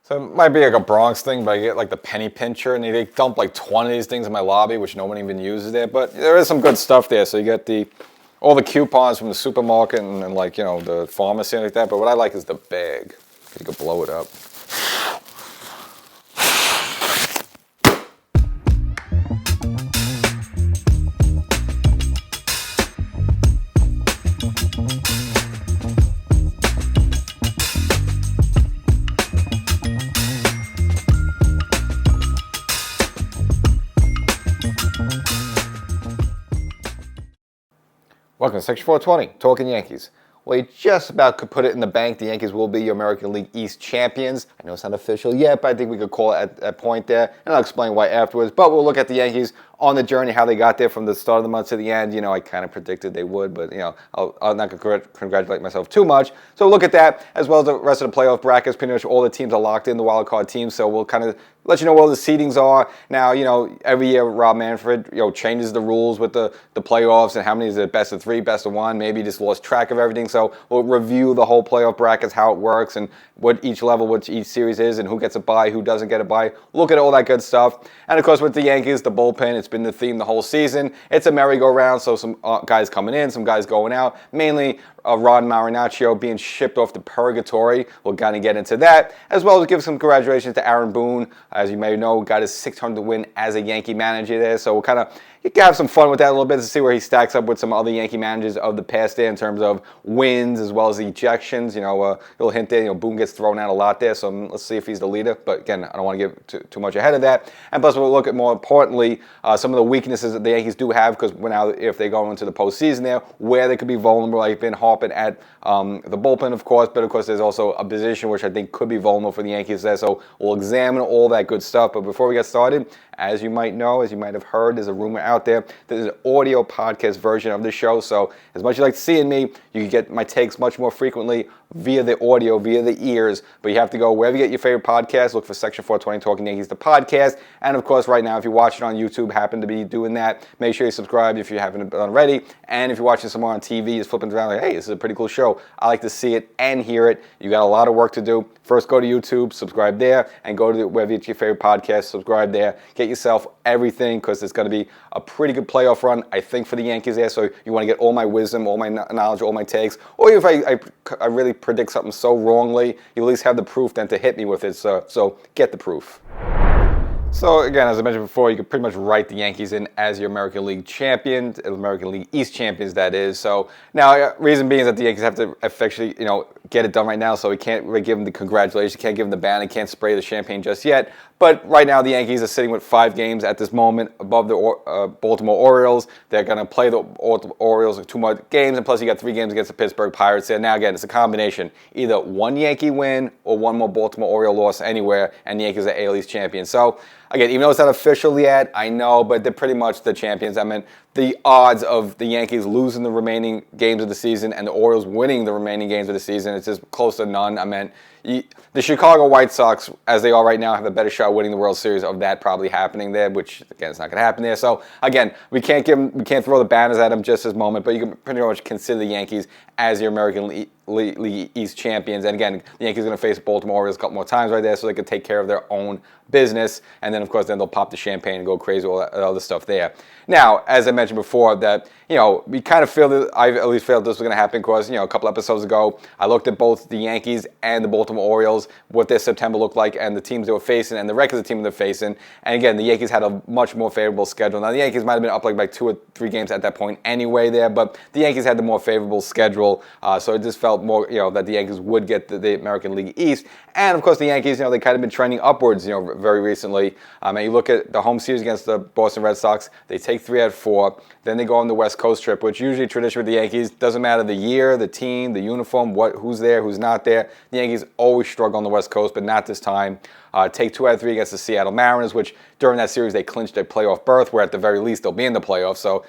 So it might be like a Bronx thing, but I get like the penny pincher, and they dump like 20 of these things in my lobby, which no one even uses there. But there is some good stuff there. So you get all the coupons from the supermarket and like, the pharmacy and like that. But what I like is the bag. You can blow it up. Welcome to Section 420, Talkin Yankees. Well, you just about could put it in the bank. The Yankees will be your American League East champions. I know it's not official yet, but I think we could call it at that point there, and I'll explain why afterwards. But we'll look at the Yankees on the journey, how they got there from the start of the month to the end. I kind of predicted they would, but, I'll not congratulate myself too much. So we'll look at that, as well as the rest of the playoff brackets. Pretty much all the teams are locked in, the wild card teams, so we'll kind of let you know where the seedings are. Now, every year Rob Manfred, changes the rules with the playoffs and how many is it, best of 3, best of 1, maybe just lost track of everything. So we'll review the whole playoff brackets, how it works, and what each level, what each series is, and who gets a bye, who doesn't get a bye. Look at all that good stuff. And of course, with the Yankees, the bullpen, it's been the theme the whole season. It's a merry-go-round, so some guys coming in, some guys going out. Mainly Ron Marinaccio being shipped off to purgatory. We'll kind of get into that, as well as give some congratulations to Aaron Boone. As you may know, got his 600th win as a Yankee manager there. So you can have some fun with that a little bit to see where he stacks up with some other Yankee managers of the past there in terms of wins as well as ejections. Little hint there, Boone gets thrown out a lot there, so let's see if he's the leader. But again, I don't want to get too much ahead of that. And plus, we'll look at, more importantly, some of the weaknesses that the Yankees do have, because now if they go into the postseason there, where they could be vulnerable. I've been harping at the bullpen, of course, but of course there's also a position which I think could be vulnerable for the Yankees there. So we'll examine all that good stuff. But before we get started, as you might know, as you might have heard, there's a rumor out there. There's an audio podcast version of the show. So as much as you like seeing me, you can get my takes much more frequently via the audio, via the ears. But you have to go wherever you get your favorite podcast. Look for Section 420 Talkin Yankees, the podcast. And of course, right now, if you're watching on YouTube, happen to be doing that, make sure you subscribe if you haven't done already. And if you're watching somewhere on TV, just flipping around like, hey, this is a pretty cool show. I like to see it and hear it. You got a lot of work to do. First, go to YouTube, subscribe there, and go to wherever it's your favorite podcast, subscribe there. Get yourself everything, because it's going to be a pretty good playoff run, I think, for the Yankees there. So you want to get all my wisdom, all my knowledge, all my takes. Or if I really predict something so wrongly, you at least have the proof then to hit me with it. So get the proof. So again, as I mentioned before, you can pretty much write the Yankees in as your American League champions, American League East champions, that is. So now, reason being is that the Yankees have to officially, get it done right now. So we can't really give them the congratulations, can't give them the banner, can't spray the champagne just yet. But right now, the Yankees are sitting with 5 games at this moment above the Baltimore Orioles. They're going to play the Orioles 2 more games, and plus you got 3 games against the Pittsburgh Pirates there. Now, again, it's a combination. Either 1 Yankee win or 1 more Baltimore Oriole loss anywhere, and the Yankees are AL East champions. So, again, even though it's not official yet, I know, but they're pretty much the champions. I mean, the odds of the Yankees losing the remaining games of the season and the Orioles winning the remaining games of the season, it's just close to none. I mean, the Chicago White Sox, as they are right now, have a better shot winning the World Series of that probably happening there, which, again, it's not going to happen there. So, again, we can't throw the banners at them just this moment, but you can pretty much consider the Yankees as your American League East champions. And again, the Yankees are going to face Baltimore Orioles a couple more times right there, so they can take care of their own business. And then, of course, they'll pop the champagne and go crazy, all that other stuff there. Now, as I mentioned before, that, we kind of feel that, I at least felt this was going to happen because, a couple episodes ago, I looked at both the Yankees and the Baltimore Orioles, what their September looked like, and the teams they were facing, and the records of the team they're facing. And again, the Yankees had a much more favorable schedule. Now, the Yankees might have been up like by 2 or 3 games at that point anyway there, but the Yankees had the more favorable schedule, so it just felt more, that the Yankees would get the American League East. And, of course, the Yankees, they kind of been trending upwards, very recently. And you look at the home series against the Boston Red Sox, they take 3 out of 4. Then they go on the West Coast trip, which usually tradition with the Yankees, doesn't matter the year, the team, the uniform, who's there, who's not there. The Yankees always struggle on the West Coast, but not this time. Take 2 out of 3 against the Seattle Mariners, which during that series they clinched a playoff berth, where at the very least they'll be in the playoffs. So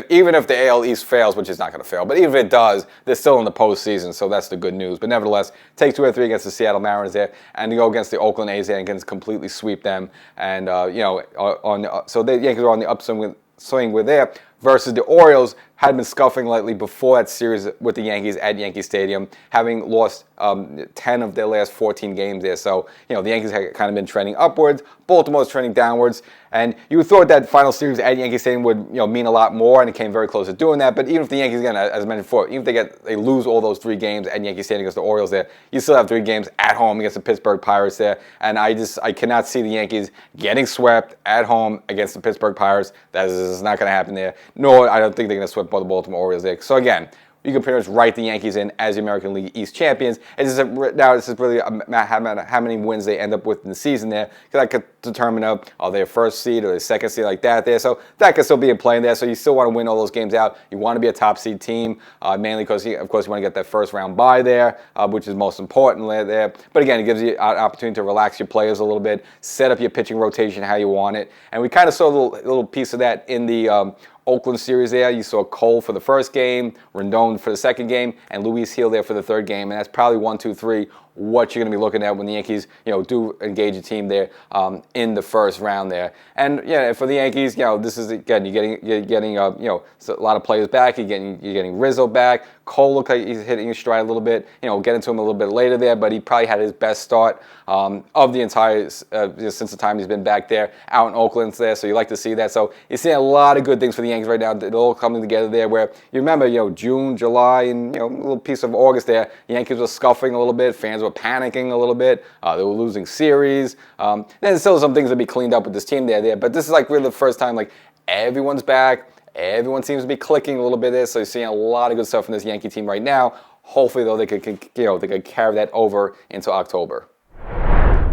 even if the AL East fails, which is not going to fail, but even if it does, they're still in the postseason, so that's the good news. But nevertheless, take 2 out of 3 against the Seattle Mariners there, and go against the Oakland A's there and can completely sweep them. And so the Yankees are on the upswing with there. Versus the Orioles, had been scuffling lately before that series with the Yankees at Yankee Stadium, having lost 10 of their last 14 games there. So, the Yankees had kind of been trending upwards. Baltimore's trending downwards. And you thought that final series at Yankee Stadium would, mean a lot more, and it came very close to doing that. But even if the Yankees, again, as I mentioned before, even if they lose all those 3 games at Yankee Stadium against the Orioles there, you still have 3 games at home against the Pittsburgh Pirates there. And I cannot see the Yankees getting swept at home against the Pittsburgh Pirates. That is not going to happen there. Nor I don't think they're going to sweep by the Baltimore Orioles there. So again, you can pretty much write the Yankees in as the American League East champions. Now this is really how many wins they end up with in the season there, because that could determine are they a first seed or a second seed like that there. So that could still be in play there. So you still want to win all those games out. You want to be a top seed team, mainly because, of course, you want to get that first round bye there, which is most important there. But again, it gives you an opportunity to relax your players a little bit, set up your pitching rotation how you want it. And we kind of saw a little piece of that in the Oakland series there. You saw Cole for the first game, Rendon for the second game, and Luis Gil there for the third game. And that's probably 1, 2, 3 what you're going to be looking at when the Yankees, do engage a team there in the first round there. And for the Yankees, this is again you're getting a lot of players back. You're getting Rizzo back. Cole looked like he's hitting his stride a little bit. We'll get into him a little bit later there, but he probably had his best start of the entire since the time he's been back there out in Oakland there. So you like to see that. So you're seeing a lot of good things for the Yankees right now. They're all coming together there. Where you remember, June, July, and a little piece of August there, the Yankees were scuffling a little bit. Fans were panicking a little bit. They were losing series. There's still some things to be cleaned up with this team there. But this is like really the first time everyone's back. Everyone seems to be clicking a little bit there. So you're seeing a lot of good stuff from this Yankee team right now. Hopefully, though, they could carry that over into October.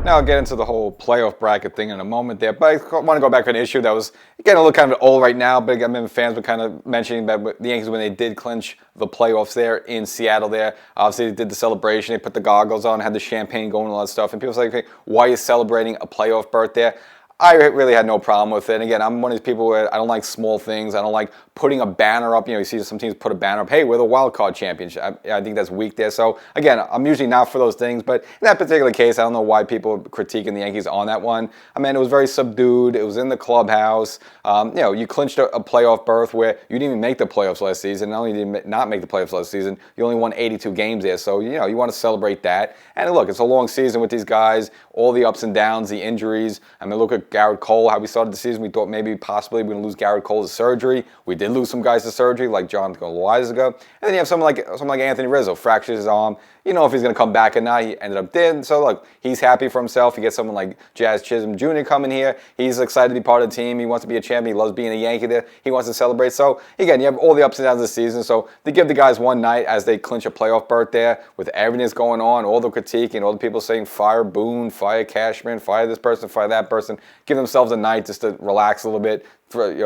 Now I'll get into the whole playoff bracket thing in a moment there, but I want to go back to an issue that was getting a little kind of old right now, but I remember fans were kind of mentioning that the Yankees, when they did clinch the playoffs there in Seattle there, obviously they did the celebration, they put the goggles on, had the champagne going and all that stuff, and people were like, hey, why are you celebrating a playoff berth there? I really had no problem with it. And again, I'm one of these people where I don't like small things. I don't like putting a banner up. You see some teams put a banner up, hey, we're the wild card champions. I think that's weak there. So again, I'm usually not for those things. But in that particular case, I don't know why people are critiquing the Yankees on that one. I mean, it was very subdued. It was in the clubhouse. You clinched a playoff berth where you didn't even make the playoffs last season. Not only did you not make the playoffs last season, you only won 82 games there. So, you want to celebrate that. And look, it's a long season with these guys, all the ups and downs, the injuries. I mean, look at Garrett Cole, how we started the season. We thought maybe possibly we're going to lose Garrett Cole to surgery. We did lose some guys to surgery, like John Loizaga. And then you have someone like Anthony Rizzo, fractures his arm. You know if he's going to come back or not. He ended up dead. So, look, he's happy for himself. You get someone like Jazz Chisholm Jr. coming here. He's excited to be part of the team. He wants to be a champion. He loves being a Yankee there. He wants to celebrate. So, again, you have all the ups and downs of the season. So, they give the guys one night as they clinch a playoff berth there with everything that's going on, all the critique and all the people saying fire Boone, fire Cashman, fire this person, fire that person. Give themselves a night just to relax a little bit,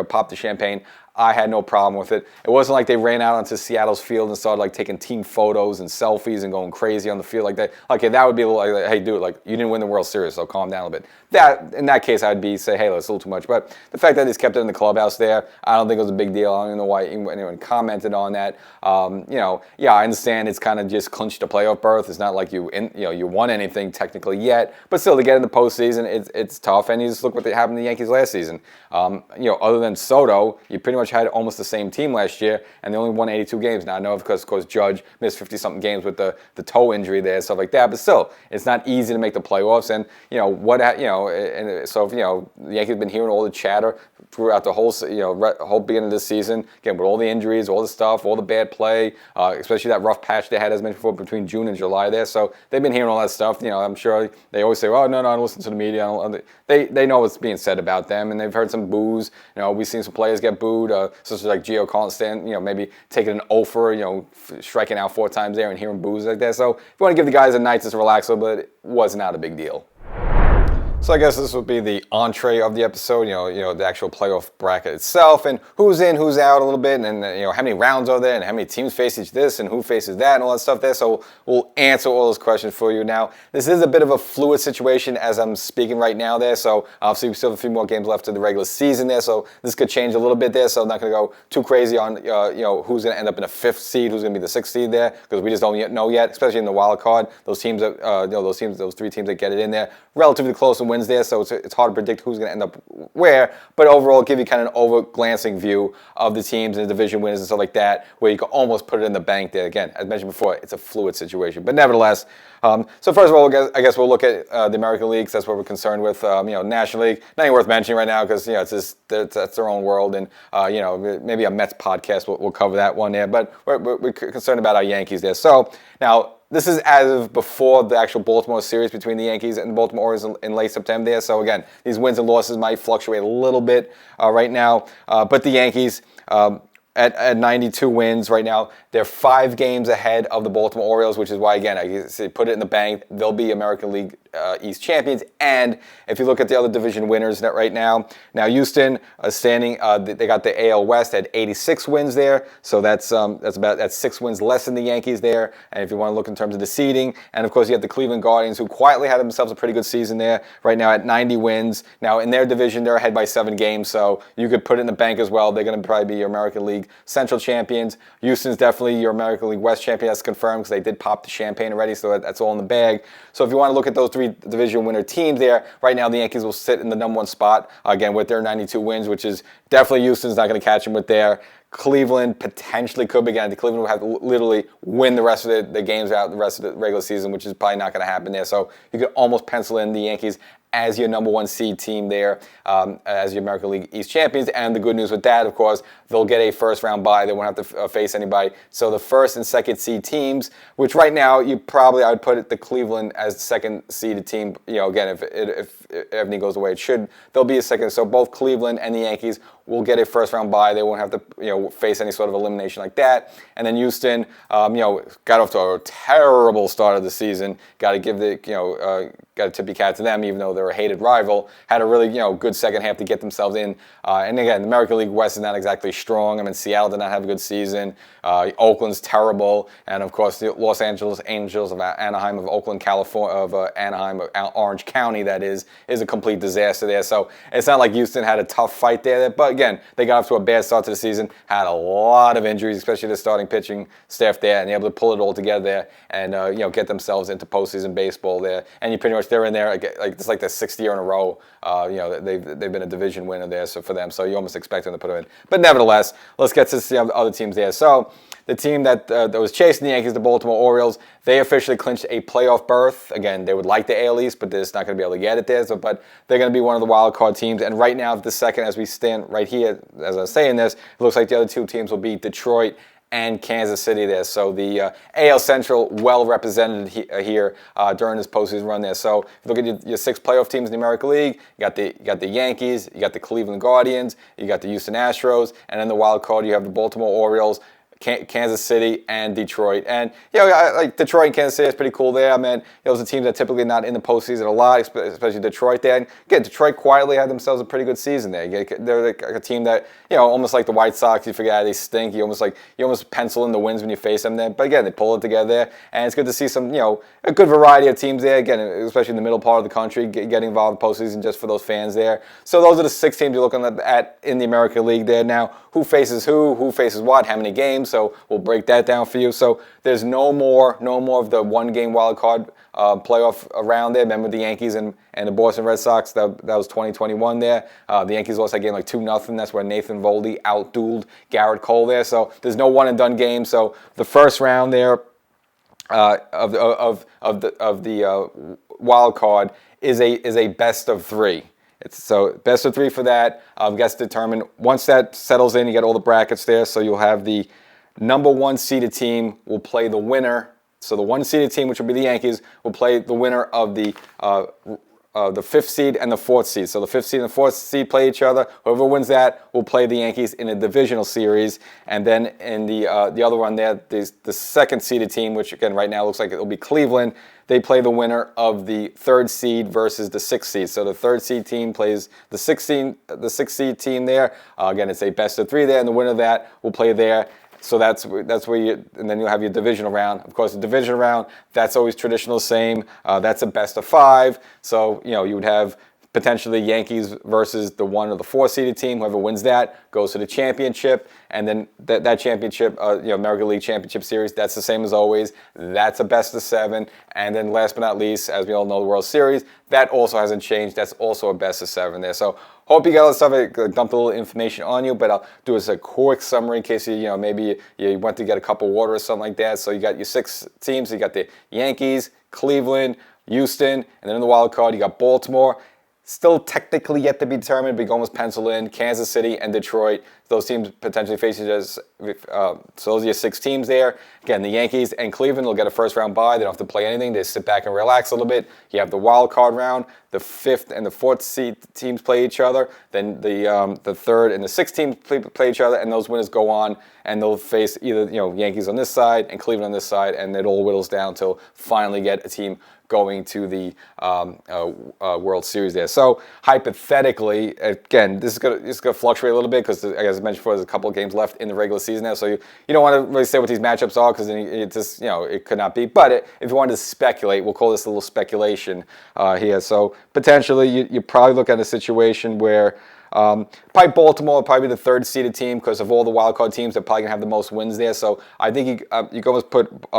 pop the champagne. I had no problem with it. It wasn't like they ran out onto Seattle's field and started taking team photos and selfies and going crazy on the field like that. Okay, that would be like, hey, dude, you didn't win the World Series, so calm down a little bit. In that case, I'd say, hey, that's a little too much. But the fact that he's kept it in the clubhouse there, I don't think it was a big deal. I don't even know why anyone commented on that. I understand it's kind of just clinched a playoff berth. It's not like you won anything technically yet, but still to get in the postseason, it's tough. And you just look what happened to the Yankees last season. Other than Soto, you pretty much had almost the same team last year, and they only won 82 games. Now I know because of course Judge missed 50-something games with the toe injury there and stuff like that, but still, it's not easy to make the playoffs. And the Yankees have been hearing all the chatter throughout the whole beginning of this season, again with all the injuries, all the stuff, all the bad play, especially that rough patch they had, as mentioned before, between June and July there. So they've been hearing all that stuff. I'm sure they always say, "Oh no, don't listen to the media." They know what's being said about them, and they've heard some boos. We've seen some players get booed, such as like Gio Constant, maybe taking an offer, striking out 4 times there and hearing boos like that. So if you want to give the guys a night just to relax a little bit, it was not a big deal. So I guess this would be the entree of the episode, the actual playoff bracket itself, and who's in, who's out a little bit, and how many rounds are there, and how many teams face each this, and who faces that, and all that stuff there. So we'll answer all those questions for you. Now, this is a bit of a fluid situation as I'm speaking right now there, so obviously we still have a few more games left in the regular season there, so this could change a little bit there, so I'm not going to go too crazy on, who's going to end up in a 5th seed, who's going to be the 6th seed there, because we just don't know yet, especially in the wild card. Those teams, those 3 teams that get it in there, relatively close in wins there, so it's hard to predict who's going to end up where. But overall, give you kind of an over-glancing view of the teams and the division winners and stuff like that, where you can almost put it in the bank there. Again, as mentioned before, it's a fluid situation. But nevertheless, so first of all, I guess we'll look at the American Leagues. That's what we're concerned with. National League, nothing worth mentioning right now because it's just that's their own world, and maybe a Mets podcast will cover that one there. But we're concerned about our Yankees there. So now this is as of before the actual Baltimore series between the Yankees and the Baltimore Orioles in late September there. So again, these wins and losses might fluctuate a little bit right now, but the Yankees. At 92 wins right now, they're 5 games ahead of the Baltimore Orioles, which is why, again, I say put it in the bank. They'll be American League East champions. And if you look at the other division winners right now Houston standing, they got the AL West at 86 wins there. So that's 6 wins less than the Yankees there. And if you want to look in terms of the seeding, and of course you have the Cleveland Guardians, who quietly had themselves a pretty good season there right now at 90 wins. Now in their division, they're ahead by 7 games. So you could put it in the bank as well. They're going to probably be your American League Central champions. Houston's definitely your American League West champion. That's confirmed because they did pop the champagne already, so that's all in the bag. So if you want to look at those 3 division winner teams there, right now the Yankees will sit in the number 1 spot, again, with their 92 wins, which is definitely Houston's not going to catch them with their. Cleveland potentially could be. Again, Cleveland will have to literally win the rest of the games out the rest of the regular season, which is probably not going to happen there. So you could almost pencil in the Yankees as your number 1 seed team there, as your American League East champions. And the good news with that, of course, they'll get a first-round bye. They won't have to face anybody. So the first and second seed teams, which right now I would put the Cleveland as the second seeded team. Again, if everything goes away, they'll be a second. So both Cleveland and the Yankees will get a first-round bye. They won't have to face any sort of elimination like that. And then Houston, got off to a terrible start of the season. Got to give got to tip your cap to them, even though they're a hated rival. Had a really good second half to get themselves in. And again, the American League West is not exactly strong. I mean, Seattle did not have a good season. Oakland's terrible, and of course the Los Angeles Angels of Anaheim, of Oakland, California, of Anaheim, of Orange County, that is a complete disaster there. So it's not like Houston had a tough fight there, but again, they got off to a bad start to the season. Had a lot of injuries, especially the starting pitching staff there, and they're able to pull it all together there and get themselves into postseason baseball there. And they're in there it's like their 6th year in a row. They've been a division winner there, so for them, so you almost expect them to put them in. But nevertheless, let's get to the other teams there. So the team that was chasing the Yankees, the Baltimore Orioles, they officially clinched a playoff berth. Again, they would like the AL East, but they're just not going to be able to get it there. But they're going to be one of the wild card teams. And right now, the second, as we stand right here, as I was saying this, it looks like the other 2 teams will be Detroit and Kansas City there. So the AL Central well represented here during this postseason run there. So if you look at your 6 playoff teams in the American League, you got the Yankees, you got the Cleveland Guardians, you got the Houston Astros, and then the wild card you have the Baltimore Orioles, Kansas City, and Detroit. And, like Detroit and Kansas City is pretty cool there. I mean, those are teams that typically not in the postseason a lot, especially Detroit there. And again, Detroit quietly had themselves a pretty good season there. They're like a team that, almost like the White Sox, you figure out they stink. You almost pencil in the wins when you face them there. But again, they pull it together there. And it's good to see some, a good variety of teams there. Again, especially in the middle part of the country, getting involved in the postseason just for those fans there. So those are the 6 teams you're looking at in the American League there. Now, who faces who faces what, how many games. So we'll break that down for you. So there's no more of the 1-game wild card playoff around there. Remember the Yankees and the Boston Red Sox? That was 2021 there. The Yankees lost that game like 2-0. That's where Nathan Voldy outdueled Garrett Cole there. So there's no one-and-done game. So the first round there of the wild card is a best of 3. So best of 3 for that gets determined. Once that settles in, you get all the brackets there. So you'll have the number 1 seeded team will play the winner. So the 1 seeded team, which will be the Yankees, will play the winner of the 5th seed and the 4th seed. So the 5th seed and the 4th seed play each other. Whoever wins that will play the Yankees in a divisional series. And then in the other one there, the 2nd seeded team, which again right now looks like it'll be Cleveland, they play the winner of the 3rd seed versus the 6th seed. So the 3rd seed team plays the 6th seed team there. Again, it's a best of 3 there, and the winner of that will play there. So that's where and then you'll have your divisional round. Of course, the divisional round, that's always traditional, same. That's a best of 5. So, you would have potentially Yankees versus the 1 or the 4 seeded team. Whoever wins that goes to the championship, and then that championship, American League Championship Series, that's the same as always. That's a best of 7, and then last but not least, as we all know, the World Series, that also hasn't changed. That's also a best of 7 there. So hope you got all the stuff. I dumped a little information on you, but I'll do as a quick summary in case maybe you went to get a cup of water or something like that. So you got your 6 teams. You got the Yankees, Cleveland, Houston, and then in the wild card you got Baltimore. Still technically yet to be determined, but you can almost pencil in Kansas City and Detroit. Those teams potentially facing us. So those are your 6 teams there. Again, the Yankees and Cleveland will get a first-round bye. They don't have to play anything. They sit back and relax a little bit. You have the wild card round. The 5th and the 4th seed teams play each other. Then the 3rd and the 6th teams play each other, and those winners go on, and they'll face either Yankees on this side and Cleveland on this side, and it all whittles down till finally get a team going to the World Series there. So hypothetically, again, this is gonna fluctuate a little bit because, as I mentioned before, there's a couple of games left in the regular season now. So you don't want to really say what these matchups are because then it just it could not be. But if you wanted to speculate, we'll call this a little speculation here. So potentially you probably look at a situation where probably Baltimore will probably be the 3rd seeded team because of all the wild card teams. They're probably gonna have the most wins there. So I think you can almost put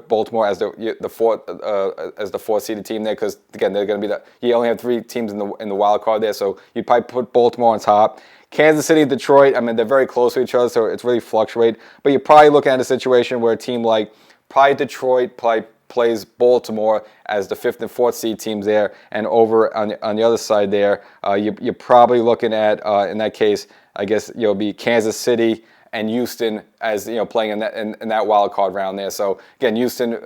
Baltimore as the 4th seeded team there because again they're gonna be you only have 3 teams in the wild card there. So you'd probably put Baltimore on top. Kansas City, Detroit. I mean they're very close to each other, so it's really fluctuate. But you're probably looking at a situation where a team like probably Detroit plays Baltimore as the 5th and 4th seed teams there, and over on the other side there, you're probably looking at in that case, I guess be Kansas City and Houston as playing in that wild card round there. So again, Houston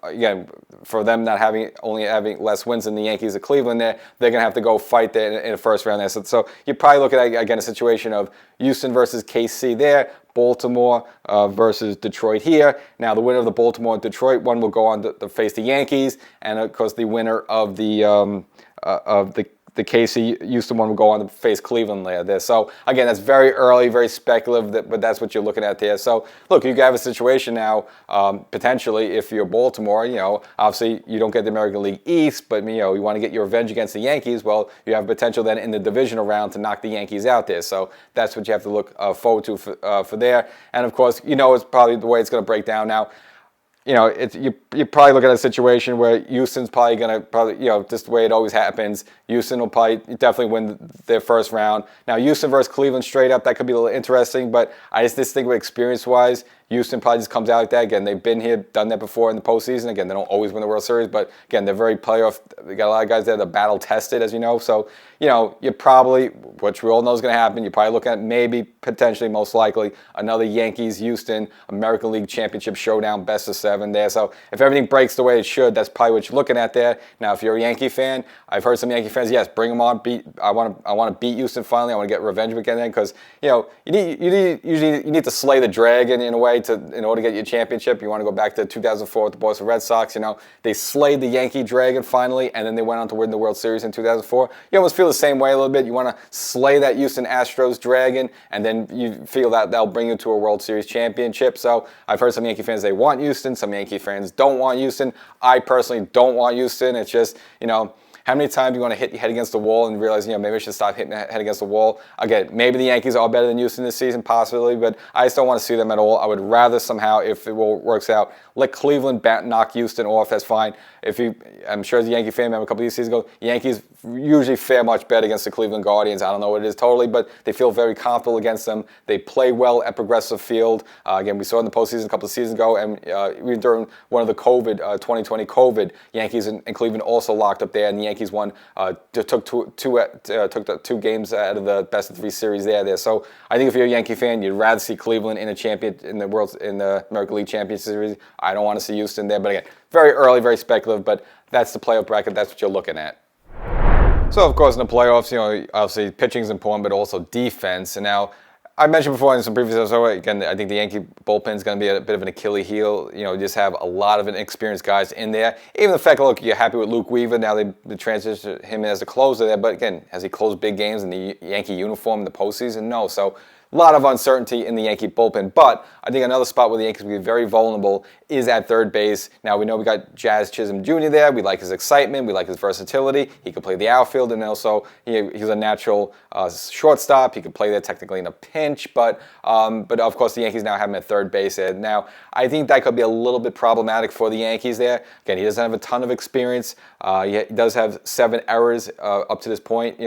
again for them not only having less wins than the Yankees of Cleveland there, they're gonna have to go fight there in the first round there. So you're probably looking at again a situation of Houston versus KC there. Baltimore versus Detroit here. Now, the winner of the Baltimore and Detroit one will go on to face the Yankees, and of course, the winner of the KC Houston one will go on to face Cleveland there. So again, that's very early, very speculative, but that's what you're looking at there. So look, you have a situation now potentially if you're Baltimore. Obviously you don't get the American League East, but you want to get your revenge against the Yankees. Well, you have potential then in the divisional round to knock the Yankees out there. So that's what you have to look forward to for there. And of course, it's probably the way it's going to break down now. You probably look at a situation where Houston's probably just the way it always happens. Houston will probably definitely win their first round. Now Houston versus Cleveland straight up, that could be a little interesting, but I just think experience-wise, Houston probably just comes out like that. Again, they've been here, done that before in the postseason. Again, they don't always win the World Series, but again, they're very playoff. They got a lot of guys there that are battle tested, as you know. So, you're probably, which we all know is going to happen, you're probably looking at maybe, potentially, most likely, another Yankees-Houston American League Championship showdown, best of 7 there. So if everything breaks the way it should, that's probably what you're looking at there. Now, if you're a Yankee fan, I've heard some Yankee fans, yes, bring them on. I want to beat Houston finally. I want to get revenge again because you need to slay the dragon in a way in order to get your championship. You want to go back to 2004 with the Boston Red Sox. They slayed the Yankee dragon finally, and then they went on to win the World Series in 2004. You almost feel the same way a little bit. You want to slay that Houston Astros dragon, and then you feel that that'll bring you to a World Series championship. So I've heard some Yankee fans, they want Houston. Some Yankee fans don't want Houston. I personally don't want Houston. It's just, how many times do you want to hit your head against the wall and realize, maybe I should stop hitting my head against the wall? Again, maybe the Yankees are better than Houston this season, possibly, but I just don't want to see them at all. I would rather somehow, if it works out, let Cleveland knock Houston off. That's fine. I'm sure as a Yankee fan, remember a couple of seasons ago, Yankees usually fare much better against the Cleveland Guardians. I don't know what it is totally, but they feel very comfortable against them. They play well at Progressive Field. Again, we saw it in the postseason a couple of seasons ago, and even during one of the 2020 COVID, Yankees and Cleveland also locked up there, and the Yankees won, took the 2 games out of the best of 3 series there. So I think if you're a Yankee fan, you'd rather see Cleveland in the American League Championship Series. I don't want to see Houston there, but again, very early, very speculative, but that's the playoff bracket. That's what you're looking at. So, of course, in the playoffs, obviously pitching is important, but also defense. And now, I mentioned before in some previous episodes, again, I think the Yankee bullpen is going to be a bit of an Achilles heel. Just have a lot of inexperienced guys in there. Even the fact, look, you're happy with Luke Weaver. Now they transitioned him as a closer there. But again, has he closed big games in the Yankee uniform in the postseason? No. So a lot of uncertainty in the Yankee bullpen. But I think another spot where the Yankees will be very vulnerable is at third base. Now, we know we got Jazz Chisholm Jr. there. We like his excitement. We like his versatility. He can play the outfield, and also he's a natural shortstop. He can play there technically in a pinch, but of course the Yankees now have him at third base there. Now, I think that could be a little bit problematic for the Yankees there. Again, he doesn't have a ton of experience. He does have 7 errors up to this point,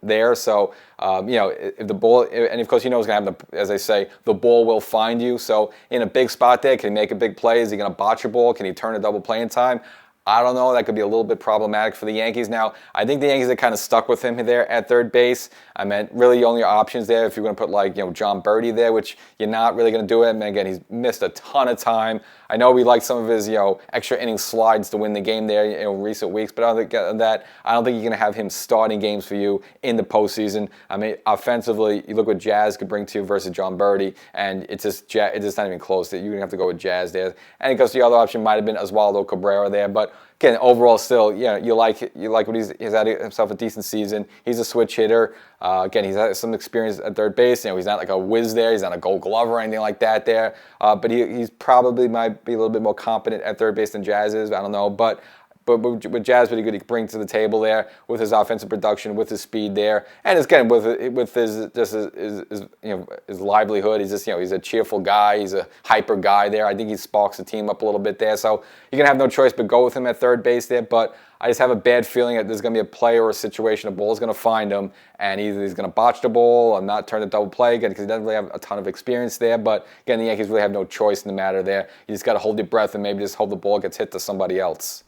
there. So, if the ball, and of course, he's going to have, as I say, the ball will find you. So, in a big spot there, can he make a big play? Is he going to botch a ball? Can he turn a double play in time? I don't know. That could be a little bit problematic for the Yankees. Now, I think the Yankees are kind of stuck with him there at third base. I mean, really, only options there if you're going to put John Birdie there, which you're not really going to do it. And again, he's missed a ton of time. I know we like some of his extra inning slides to win the game there in recent weeks, but other than that, I don't think you're going to have him starting games for you in the postseason. I mean, offensively, you look what Jazz could bring to you versus John Birdie, and it's just not even close. You're going to have to go with Jazz there. And because the other option might have been Oswaldo Cabrera there, but again, overall, still, you like what he's had himself a decent season. He's a switch hitter. Again, he's had some experience at third base. He's not like a whiz there. He's not a Gold Glove or anything like that there. But he's probably might be a little bit more competent at third base than Jazz is. I don't know, but with Jazz, what he could bring to the table there with his offensive production, with his speed there, and again with his livelihood. He's just he's a cheerful guy. He's a hyper guy there. I think he sparks the team up a little bit there. So you're gonna have no choice but go with him at third base there. But I just have a bad feeling that there's going to be a play or a situation, a ball's going to find him, and either he's going to botch the ball or not turn the double play again because he doesn't really have a ton of experience there. But again, the Yankees really have no choice in the matter there. You just got to hold your breath and maybe just hope the ball gets hit to somebody else.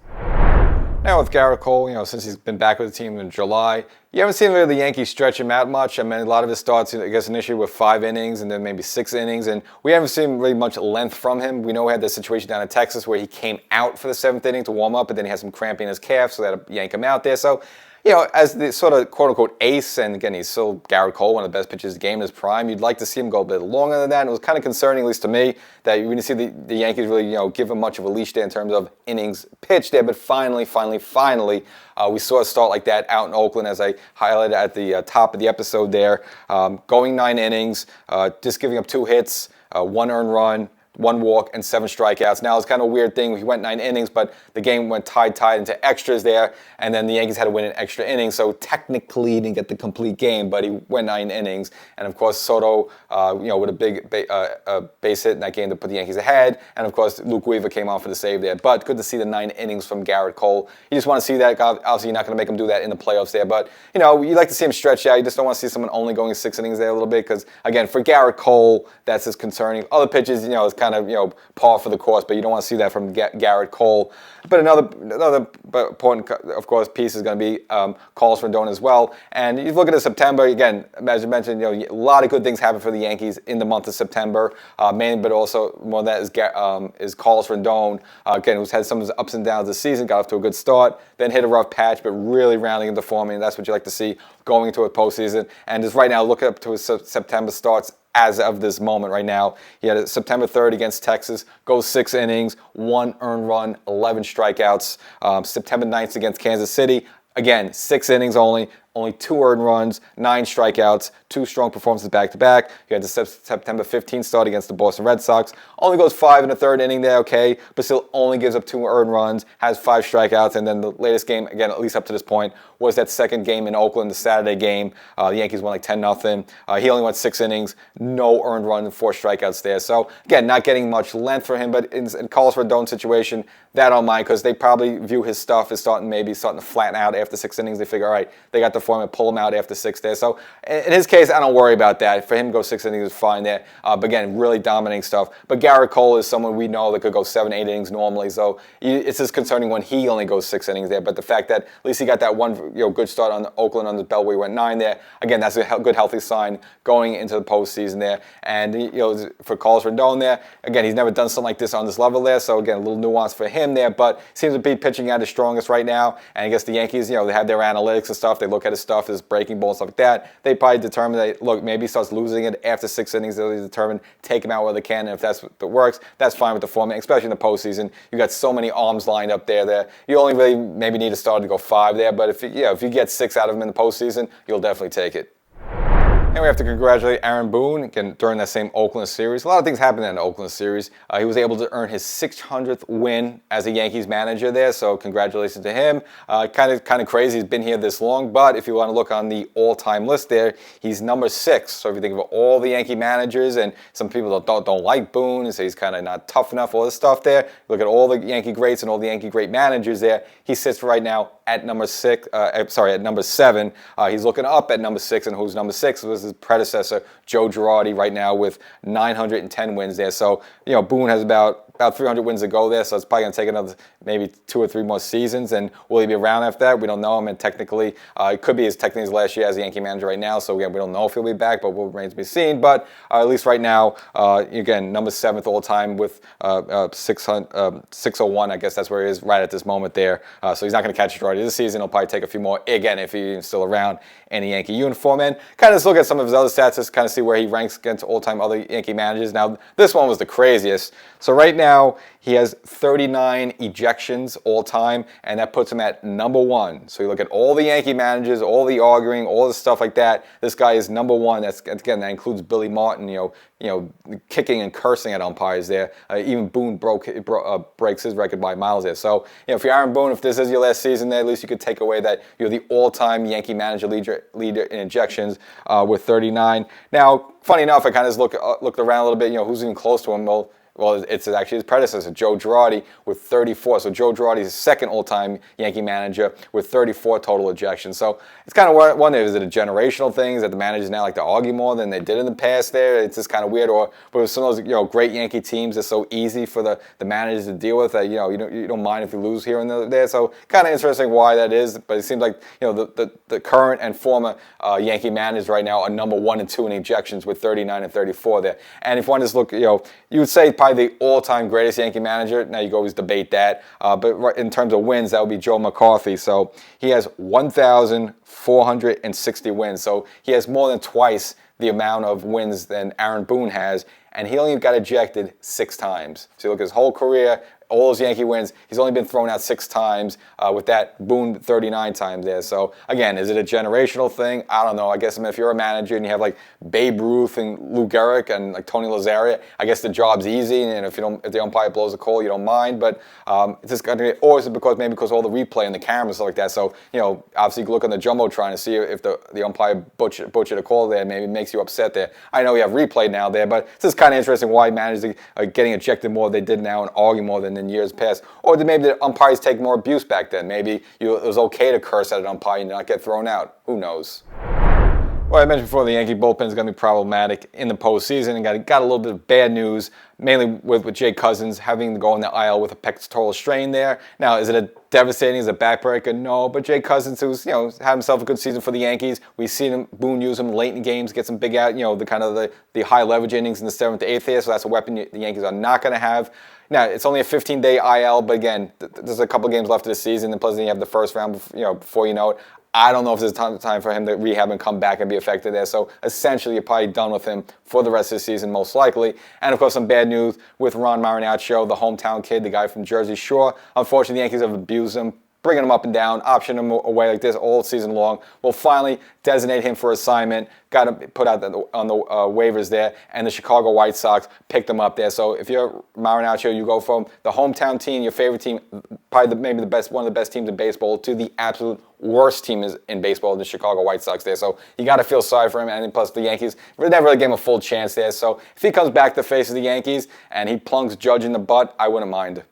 Now with Garrett Cole, since he's been back with the team in July, you haven't seen really the Yankees stretch him out much. I mean, a lot of his starts, I guess, initially with 5 innings and then maybe 6 innings, and we haven't seen really much length from him. We know we had the situation down in Texas where he came out for the 7th inning to warm up, but then he had some cramping in his calf, so they had to yank him out there. So, as the sort of quote-unquote ace, and again, he's still Garrett Cole, one of the best pitchers of the game in his prime, you'd like to see him go a bit longer than that. And it was kind of concerning, at least to me, that you didn't see the Yankees really, give him much of a leash there in terms of innings pitched there. But finally, we saw a start like that out in Oakland, as I highlighted at the top of the episode there, going 9 innings, just giving up 2 hits, 1 earned run, 1 walk, and 7 strikeouts. Now, it's kind of a weird thing. He went 9 innings, but the game went tied into extras there, and then the Yankees had to win an extra inning, so technically he didn't get the complete game, but he went 9 innings. And, of course, Soto, with a big base hit in that game to put the Yankees ahead, and, of course, Luke Weaver came on for the save there. But good to see the 9 innings from Garrett Cole. You just want to see that. Obviously, you're not going to make him do that in the playoffs there, but, you like to see him stretch out. You just don't want to see someone only going 6 innings there a little bit because, again, for Garrett Cole, that's just concerning. Other pitches, it's kind of, par for the course, but you don't want to see that from Garrett Cole. But another important, of course, piece is going to be Carlos Rodon as well. And you look at September, again, as you mentioned, a lot of good things happen for the Yankees in the month of September, mainly, but also one of that is Carlos Rodon, again, who's had some of his ups and downs this season, got off to a good start, then hit a rough patch, but really rounding into form, and that's what you like to see going into a postseason. And just right now, look up to his September starts. As of this moment right now, he had a September 3rd against Texas, goes 6 innings, 1 earned run, 11 strikeouts. September 9th against Kansas City, again, 6 innings only 2 earned runs, 9 strikeouts, 2 strong performances back-to-back. You had the September 15th start against the Boston Red Sox. Only goes 5 in the 3rd inning there, okay, but still only gives up 2 earned runs, has 5 strikeouts, and then the latest game, again, at least up to this point, was that second game in Oakland, the Saturday game. The Yankees won like 10-0. He only went 6 innings, no earned run, and 4 strikeouts there. So, again, not getting much length for him, but in Carlos Rodon's situation, that I don't mind because they probably view his stuff as starting to flatten out after 6 innings. They figure, all right, they got the form and pull him out after 6 there. So in his case, I don't worry about that. For him to go 6 innings is fine there. But again, really dominating stuff. But Garrett Cole is someone we know that could go 7, 8 innings normally. So it's just concerning when he only goes 6 innings there. But the fact that at least he got that one good start on Oakland on the belt where he went 9 there. Again, that's a good healthy sign going into the postseason there. And for Carlos Rodon there, again, he's never done something like this on this level there. So again, a little nuance for him there. But seems to be pitching at his strongest right now. And I guess the Yankees, they have their analytics and stuff. They look at his stuff, his breaking ball and stuff like that. They probably determine that, look, maybe he starts losing it after 6 innings. They'll determine, take him out where they can. And if that's what works, that's fine with the format, especially in the postseason. You got so many arms lined up there. You only really maybe need a starter to go 5 there. But if you get 6 out of him in the postseason, you'll definitely take it. And we have to congratulate Aaron Boone again during that same Oakland series. A lot of things happened in the Oakland series. He was able to earn his 600th win as a Yankees manager there, so congratulations to him. Kind of crazy he's been here this long, but if you want to look on the all-time list there, he's number 6. So if you think of all the Yankee managers, and some people don't like Boone and say he's kind of not tough enough, all this stuff there. Look at all the Yankee greats and all the Yankee great managers there. He sits right now at number 6. At number 7. He's looking up at number 6, and who's number 6 was his predecessor, Joe Girardi, right now with 910 wins there. So, Boone has about 300 wins to go there, so it's probably going to take another maybe 2 or 3 more seasons. And will he be around after that? We don't know him, and technically, it could be his last year as a Yankee manager right now. So again, we don't know if he'll be back, but will remain to be seen. But at least right now, again, number 7th all time with 601. I guess that's where he is right at this moment there. So he's not going to catch Girardi this season. He'll probably take a few more again if he's still around in a Yankee uniform. And kind of just look at some of his other stats, just kind of see where he ranks against all-time other Yankee managers. Now, this one was the craziest. So right now, he has 39 ejections all time, and that puts him at number 1. So you look at all the Yankee managers, all the arguing, all the stuff like that. This guy is number 1. That includes Billy Martin, kicking and cursing at umpires there. Even Boone breaks his record by miles there. So, if you're Aaron Boone, if this is your last season there, at least you could take away that you're the all-time Yankee manager leader in ejections with 39. Now, funny enough, I kind of looked around a little bit, who's even close to him. Well, it's actually his predecessor, Joe Girardi, with 34. So Joe Girardi is the second all-time Yankee manager with 34 total ejections. So it's kind of wondering, is it a generational thing? Is that the managers now like to argue more than they did in the past there? It's just kind of weird. Or with some of those great Yankee teams, it's so easy for the managers to deal with that you don't mind if you lose here and there. So kind of interesting why that is. But it seems like the current and former Yankee managers right now are number 1 and 2 in ejections with 39 and 34 there. And if one just look, you would say probably the all-time greatest Yankee manager. Now, you can always debate that. But in terms of wins, that would be Joe McCarthy. So he has 1,460 wins. So he has more than twice the amount of wins than Aaron Boone has. And he only got ejected 6 times. So you look at his whole career, all his Yankee wins, he's only been thrown out 6 times, with that Boone 39 times there. So again, is it a generational thing? I don't know. I guess if you're a manager and you have like Babe Ruth and Lou Gehrig and like Tony Lazzara, I guess the job's easy, and if the umpire blows a call, you don't mind. But it's just going to, or is it because all the replay and the cameras and stuff like that? So obviously you can look on the jumbotron to see if the umpire butchered a call there, maybe makes you upset there. I know we have replay now there, but it's just kind of interesting why managers are getting ejected more than they did now and argue more than in years past. Or did maybe the umpires take more abuse back then? Maybe it was okay to curse at an umpire and not get thrown out. Who knows? Well, I mentioned before the Yankee bullpen is going to be problematic in the postseason, and got a little bit of bad news, mainly with Jake Cousins having to go on the IL with a pectoral strain there. Now, is it devastating? Is it a backbreaker? No, but Jake Cousins, who's had himself a good season for the Yankees. We've seen Boone use him late in games, get some big out, the high leverage innings in the 7th to 8th here. So that's a weapon the Yankees are not going to have. Now, it's only a 15-day IL, but again, there's a couple games left of the season, and plus then you have the first round, before you know it. I don't know if there's time for him to rehab and come back and be effective there. So essentially, you're probably done with him for the rest of the season, most likely. And of course, some bad news with Ron Marinaccio, the hometown kid, the guy from Jersey Shore. Unfortunately, the Yankees have abused him, bringing him up and down, optioning him away like this all season long. We'll finally designate him for assignment. Got him put out on the waivers there, and the Chicago White Sox picked him up there. So if you're Marinaccio, you go from the hometown team, your favorite team, probably maybe one of the best teams in baseball, to the absolute worst team in baseball, the Chicago White Sox there. So you got to feel sorry for him, and plus the Yankees never really gave him a full chance there. So if he comes back to face the Yankees and he plunks Judge in the butt, I wouldn't mind.